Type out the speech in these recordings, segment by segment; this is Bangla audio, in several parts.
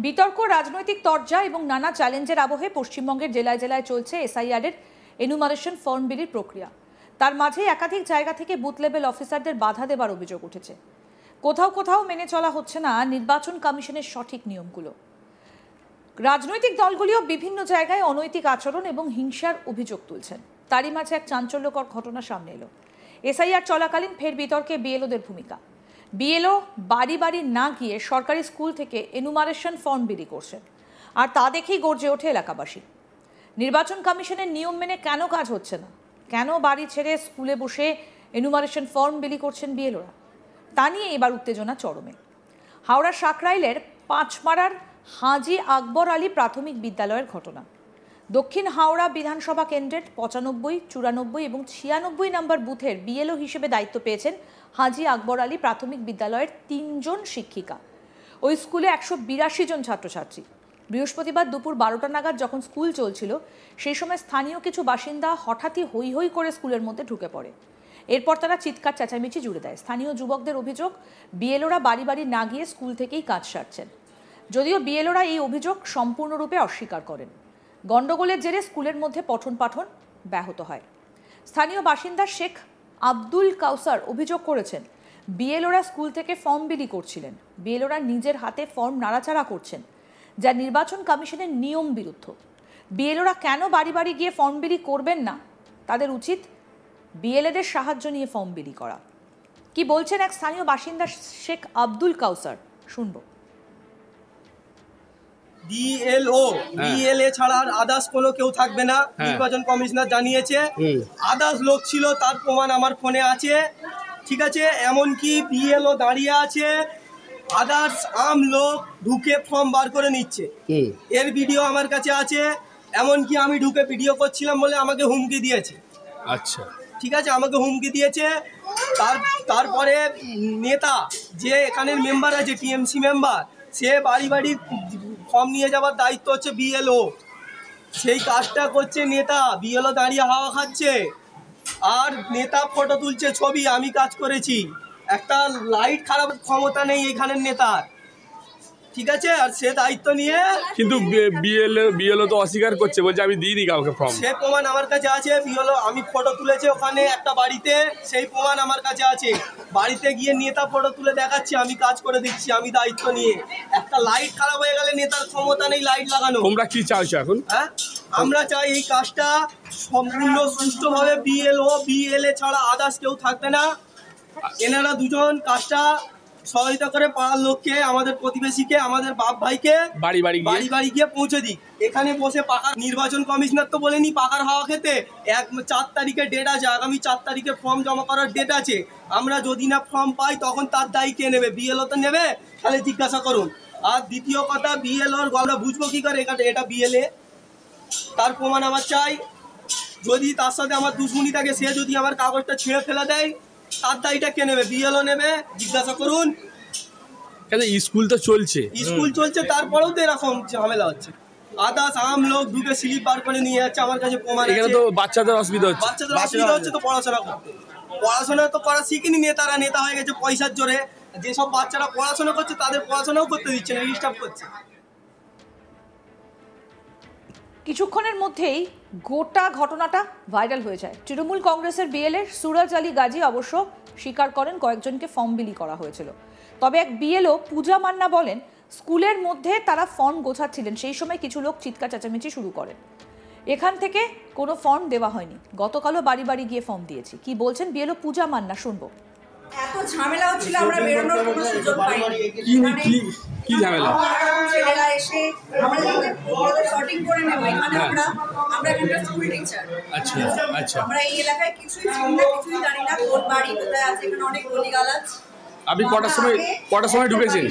বিতর্ক, রাজনৈতিক তরজা এবং নানা চ্যালেঞ্জের আবহে পশ্চিমবঙ্গের জেলায় জেলায় চলছে এসআইআর-এর এনুমারেশন ফর্ম বিলির প্রক্রিয়া। তার মাঝে একাধিক জায়গা থেকে বুথ লেভেল অফিসারদের বাধা দেবার অভিযোগ উঠেছে। কোথাও কোথাও মেনে চলা হচ্ছে না নির্বাচন কমিশনের সঠিক নিয়মগুলো। রাজনৈতিক দলগুলিও বিভিন্ন জায়গায় অনৈতিক আচরণ এবং হিংসার অভিযোগ তুলছেন। তারই মাঝে এক চাঞ্চল্যকর ঘটনা সামনে এলো। এসআইআর চলাকালীন ফের বিতর্কে বিএলওদের ভূমিকা। বিএলও বাড়ি বাড়ি না গিয়ে সরকারি স্কুল থেকে এনুমারেশন ফর্ম বিলি করছেন, আর তা দেখেই গর্জে ওঠে এলাকাবাসী। নির্বাচন কমিশনের নিয়ম মেনে কেন কাজ হচ্ছে না, কেন বাড়ি ছেড়ে স্কুলে বসে এনুমারেশন ফর্ম বিলি করছেন বিএলওরা, তা নিয়ে এবার উত্তেজনা চরমে। হাওড়ার সাকরাইলের পাঁচমারার হাজি আকবর আলী প্রাথমিক বিদ্যালয়ের ঘটনা। দক্ষিণ হাওড়া বিধানসভা কেন্দ্রের 95, 94 এবং 96 নম্বর বুথের বিএলও হিসেবে দায়িত্ব পেয়েছেন হাজি আকবর আলী প্রাথমিক বিদ্যালয়ের 3 জন শিক্ষিকা। ওই স্কুলে 182 জন ছাত্রছাত্রী। বৃহস্পতিবার দুপুর 12টা নাগাদ যখন স্কুল চলছিল, সেই সময় স্থানীয় কিছু বাসিন্দা হঠাৎই হৈ হৈ করে স্কুলের মধ্যে ঢুকে পড়ে। এরপর তারা চিৎকার চেঁচামেচি জুড়ে দেয়। স্থানীয় যুবকদের অভিযোগ, বিএলওরা বাড়ি বাড়ি না গিয়ে স্কুল থেকেই কাজ সারছেন। যদিও বিএলওরা এই অভিযোগ সম্পূর্ণরূপে অস্বীকার করেন। গন্ডগোলের জেরে স্কুলের মধ্যে পঠন পাঠন ব্যাহত হয়। স্থানীয় বাসিন্দা শেখ আব্দুল কাউসার অভিযোগ করেছেন, বিএলওরা স্কুল থেকে ফর্ম বিলি করছিলেন। বিএলওরা নিজের হাতে ফর্ম নাড়াচাড়া করছেন, যা নির্বাচন কমিশনের নিয়ম বিরুদ্ধ। বিএলওরা কেন বাড়ি বাড়ি গিয়ে ফর্ম বিলি করবেন না? তাদের উচিত বিএলএদের সাহায্য নিয়ে ফর্ম বিলি করা। কি বলছেন এক স্থানীয় বাসিন্দা শেখ আব্দুল কাউসার, শুনবো। বিএলও বিএলএ ছাড়া আর আদার্স কোনো কেউ থাকবে না, নির্বাচন কমিশনার জানিয়েছে। আদার্স লোক ছিল, তার প্রমাণ আমার ফোনে আছে, ঠিক আছে। এমনকি বিএলও দাঁড়িয়ে আছে, আদার্স আম লোক ঢুকে ফর্ম বার করে নিচ্ছে, এর ভিডিও আমার কাছে আছে। এমনকি আমি ঢুকে ভিডিও করছিলাম বলে আমাকে হুমকি দিয়েছে। আচ্ছা, ঠিক আছে, আমাকে হুমকি দিয়েছে। তারপরে নেতা যে এখানের মেম্বার আছে, টিএমসি মেম্বার, সে বাড়ি বাড়ি ফর্ম নিয়ে যাওয়ার দায়িত্ব হচ্ছে বিএলও। সেই কাজটা করছে নেতা, বিএলও দাঁড়িয়ে হাওয়া খাচ্ছে আর নেতা ফটো তুলছে ছবি, আমি কাজ করেছি। একটা লাইট খারাপ ক্ষমতা নেই এখানের নেতার, ঠিক আছে। আর সে দায়িত্ব নিয়ে, কিন্তু বিএলও তো অস্বীকার করছে, বলছে আমি দিইনি কাউকে ফর্ম। সে প্রমাণ আমার কাছে আছে। বিএলও আমি ফটো তুলেছি ওখানে একটা বাড়িতে, সেই প্রমাণ আমার কাছে আছে। বাড়িতে গিয়ে নেতা ফটো তুলে দেখাচ্ছে, আমি কাজ করে দিচ্ছি, আমি দায়িত্ব নিয়ে। একটা লাইট খারাপ হয়ে গেলে নেতার ক্ষমতা নেই লাইট লাগানো। তোমরা কি চাইছো এখন? হ্যাঁ, আমরা চাই এই কাজটা সম্পূর্ণ সুষ্ঠুভাবে বিএলও বিএলএ ছাড়া আদার্স কেউ থাকবে না। এনারা দুজন কাজটা সহায়তা করে পাড়ার লোককে, আমাদের প্রতিবেশীকে, আমাদের বাপ ভাইকে বাড়ি বাড়ি গিয়ে পৌঁছে দিই। এখানে বসে পাকার নির্বাচন কমিশনার তো বলেনি পাকার হাওয়া খেতে। 4 তারিখে ডেট আছে, আগামী 4 তারিখে ফর্ম জমা করার ডেট আছে। আমরা যদি না ফর্ম পাই তখন তার দায়ী কে নেবে? বিএলও তো নেবে, তাহলে জিজ্ঞাসা করুন। আর দ্বিতীয় কথা, বিএলওর আমরা বুঝবো কি করে এটা বিএলএ? তার প্রমাণ আমার চাই। যদি তার সাথে আমার দুশ্মনী থাকে, সে যদি আমার কাগজটা ছিঁড়ে ফেলে দেয়, তার দায়ীটা কে নেবে? বিএলও নেবে, জিজ্ঞাসা করুন। কেন স্কুল তো চলছে, স্কুল চলছে, তারপরেও তো এরকম ঝামেলা হচ্ছে। আদার্স আম লোক ঢুকে স্লিপ বার করে নিয়ে যাচ্ছে, আমার কাছে প্রমাণ আছে। এখানে তো বাচ্চাদের অসুবিধা হচ্ছে। বাচ্চাদের অসুবিধা হচ্ছে তো পড়াশোনা করতে। পড়াশোনা তো করা শিখিনি, নেতারা নেতা হয়ে গেছে পয়সার জোরে। যেসব বাচ্চারা পড়াশোনা করছে তাদের পড়াশোনাও করতে দিচ্ছে না, ডিস্টার্ব করছে। কিছুক্ষণের মধ্যেই গোটা ঘটনাটা ভাইরাল হয়ে যায়। তৃণমূল কংগ্রেসের বিএলএ সুরজ আলী গাজী অবশ্য স্বীকার করেন কয়েকজনকে ফর্ম বিলি করা হয়েছিল। তবে এক বিএলও পূজা মান্না বলেন, স্কুলের মধ্যে তারা ফর্ম গোছাচ্ছিলেন, সেই সময় কিছু লোক চিৎকার চেঁচামেচি শুরু করেন। এখান থেকে কোনো ফর্ম দেওয়া হয়নি, গতকালও বাড়ি বাড়ি গিয়ে ফর্ম দিয়েছি। কি বলছেন বিএলও পূজা মান্না, শুনবো। এত ঝামেলা হচ্ছিল, আমরা বেরোনোর কোনো সুযোগ পাইনি। কি ঝামেলা? ছেলেরা এসে আমরা শর্টিং করে নেব। এখানে আমরা এখানকার স্কুল টিচার। আচ্ছা আচ্ছা, আমরা এই এলাকায় কিছুই চিনি না, কিছুই জানি না কোন বাড়ি কোথায় আছে। এখানে অনেক গলিগালাজ। আপনি কটার সময় ঢুকেছেন?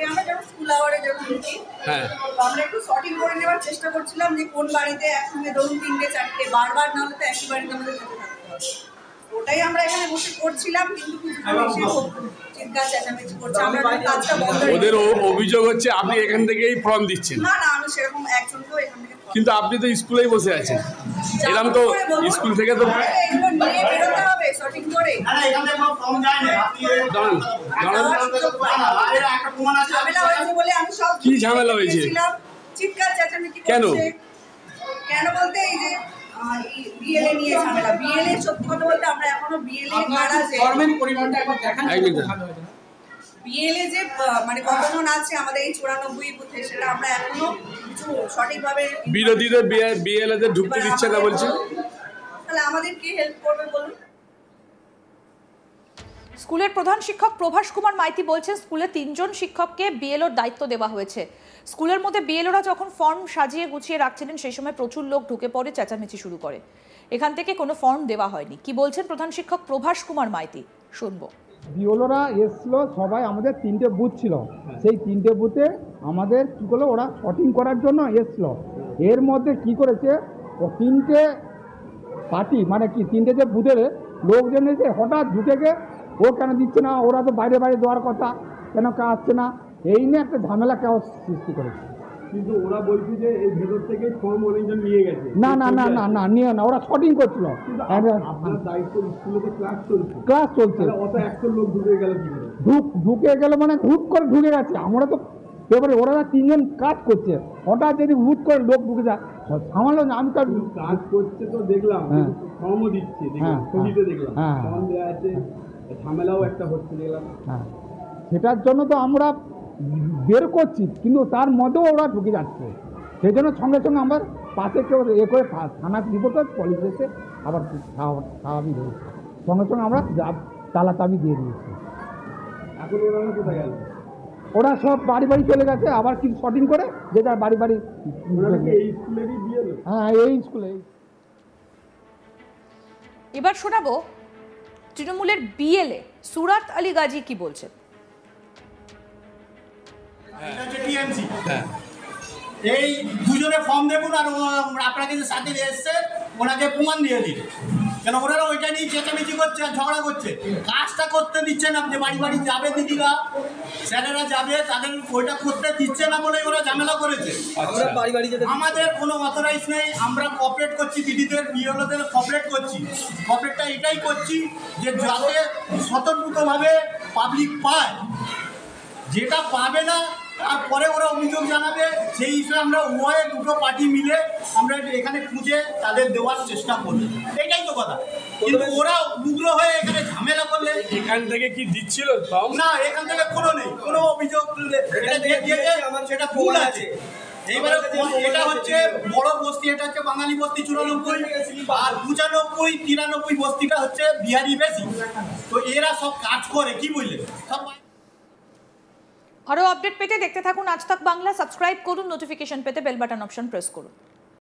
আমরা যখন স্কুল আওয়ারে যখন ঢুকি, হ্যাঁ, আমরা একটু শর্টিং করে নেওয়ার চেষ্টা করছিলাম যে কোন বাড়িতে একসঙ্গে ধরুন 3টে 4টে, বারবার না হলে তো একই বাড়িতে আমাদের যেতে থাকতে হবে। ওটাই আমরা এখানে বসে করছিলাম, কিন্তু চিৎকার চেঁচামেচি করছে। আমরা কাজটা বন্ধ। ওদের অভিযোগ হচ্ছে আপনি এখান থেকেই ফর্ম দিচ্ছেন। না, আমি সেরকম একজনকেও এখান থেকে। কিন্তু আপনি তো স্কুলেই বসে আছেন, এরকম তো স্কুল থেকে তো এগুলো নিয়ে বেরোতে হবে শর্টিং করে। দাঁড়ান, ঝামেলা হয়েছে বলে আমি সব কি ঝামেলা হয়েছে? গেছিলাম, চিৎকার চেঁচামেচি কেন? করছে। কেন বলতে এই যে বিএলএ নিয়ে ঝামেলা। বিএলএ সত্যি কথা বলতে আমরা এখনো বিএলএ মারা যে ফর্মের পরিমাণটা একবার দেখান এক মিনিট। ভালো হবে না? বিএলএ যে মানে কতজন আছে আমাদের এই 94 বুথে সেটা আমরা এখনো কিছু সঠিকভাবে বিরোধীদের বিএলএদের ঢুকতে এবার দিচ্ছে না আমাদের বলছে। তাহলে আমাদের কি হেল্প করবে বলুন? স্কুলের প্রধান শিক্ষক প্রভাস কুমার মাইতি বলছেন স্কুলে 3 জন শিক্ষককে বিএলওর দায়িত্ব দেওয়া হয়েছে। স্কুলের মধ্যে বিএলওরা যখন ফর্ম সাজিয়ে গুছিয়ে রাখছিলেন সেই সময় প্রচুর লোক ঢুকে পড়ে চেঁচামেচি শুরু করে। এখান থেকে কোনো ফর্ম দেওয়া হয়নি। কি বলছেন প্রধান শিক্ষক প্রভাস কুমার মাইতি, শুনবো। বিওলোরা এসছিল, সবাই আমাদের 3টে বুথ ছিল, সেই 3টে বুথে আমাদের কী করলো, ওরা শটিং করার জন্য এসছিল। এর মধ্যে কি করেছে, ও 3টে পার্টি মানে কি 3টে যে বুথের লোকজন এসে হঠাৎ ঢুকে গিয়ে ও কেন দিচ্ছে না, ওরা তো বাইরে বাইরে দেওয়ার কথা, কেন আসছে না, এই নিয়ে একটা ঝামেলা কেউ সৃষ্টি করেছে। কিন্তু ওরা বলছে যে এই ভেতর থেকে ফর্ম অনেকজন নিয়ে গেছে। না না না না না নিয়ে না, ওরা শটিং করছিল। আপনার দায়িত্ব, স্কুলে তো ক্লাস চলছে, ক্লাস চলছে, অত 100 লোক ঢুকে গেল কি করে? ঢুকে গেল মানে হুট করে ঢুকে গেছে। আমরা তো এবারে ওরা 3 জন কাজ করছে, হঠাৎ যদি হুট করে লোক ঢুকে যায় সামালো না। আমি তো কাজ করছে তো দেখলাম, হ্যাঁ। ফর্মও দিচ্ছে, হ্যাঁ, ছবিতে দেখলাম হ্যাঁ। ফর্ম দেওয়া আছে, ঝামেলাও একটা হচ্ছে দেখলাম। হ্যাঁ, সেটার জন্য তো আমরা বের করছি, কিন্তু তার মধ্যেও ওরা ঢুকে যাচ্ছে। সেই জন্য সঙ্গে সঙ্গে আমরা পাশে কেউ করে থানা রিপোর্ট করে পুলিশ এসে আবার স্বাভাবিক হয়েছে। সঙ্গে সঙ্গে আমরা তালা চাবি দিয়ে দিয়েছি। এখন ওরা কোথায় গেল? ওরা সব বাড়ি বাড়ি চলে গেছে, আবার কিছু শটিং করে যে যার বাড়ি বাড়ি। ওরা কি এই স্কুলেরই বিয়ে? হ্যাঁ, এই স্কুলে। এবার শোনাবো তৃণমূলের বিএলএ সুরাত আলী গাজী কি বলছেন। এই দুজনে ফর্ম দেখুন আর আপনাকে যে সাথে এসছে ওনাকে প্রমাণ দিয়ে দিন, কেন ওনারা ওইটা নিয়ে চেঁচামেচি করছে আর ঝগড়া করছে। কাজটা করতে দিচ্ছে না, যে বাড়ি বাড়ি যাবে দিদিরা স্যারেরা যাবে, তাদের ওইটা করতে দিচ্ছে না বলে ওরা ঝামেলা করেছে। আমরা বাড়ি বাড়ি যেতে আমাদের কোনো অথরাইজ নেই, আমরা কোঅপারেট করছি দিদিদের বিএলওদের কোঅপারেট করছি। কোঅপারেটটা এটাই করছি যে যাতে স্বতন্ত্রভাবে পাবলিক পায়, যেটা পাবে না তারপরে ওরা অভিযোগ জানাবে, সেই হিসেবে আমরা উভয়ে দুটো পার্টি মিলে আমরা এখানে খুঁজে তাদের দেওয়ার চেষ্টা করব, এটাই তো কথা। কিন্তু ওরা উগ্র হয়ে এখানে ঝামেলা করলে এখান থেকে কি দিচ্ছিল ফর্ম? না, এখান থেকে কোনো নেই, কোনো অভিযোগ এটা দিয়ে দিয়েছে, সেটা ভুল আছে। এইবারে এটা হচ্ছে বড় বস্তি, এটা হচ্ছে বাঙালি বস্তি 94, আর 95, 93 বস্তিটা হচ্ছে বিহারি বেশি। তো এরা সব কাজ করে কি বুঝলে, সব। আরও আপডেট পেতে দেখতে থাকুন আজ তাক বাংলা। সাবস্ক্রাইব করুন, নোটিফিকেশন পেতে বেল বাটন অপশন প্রেস করুন।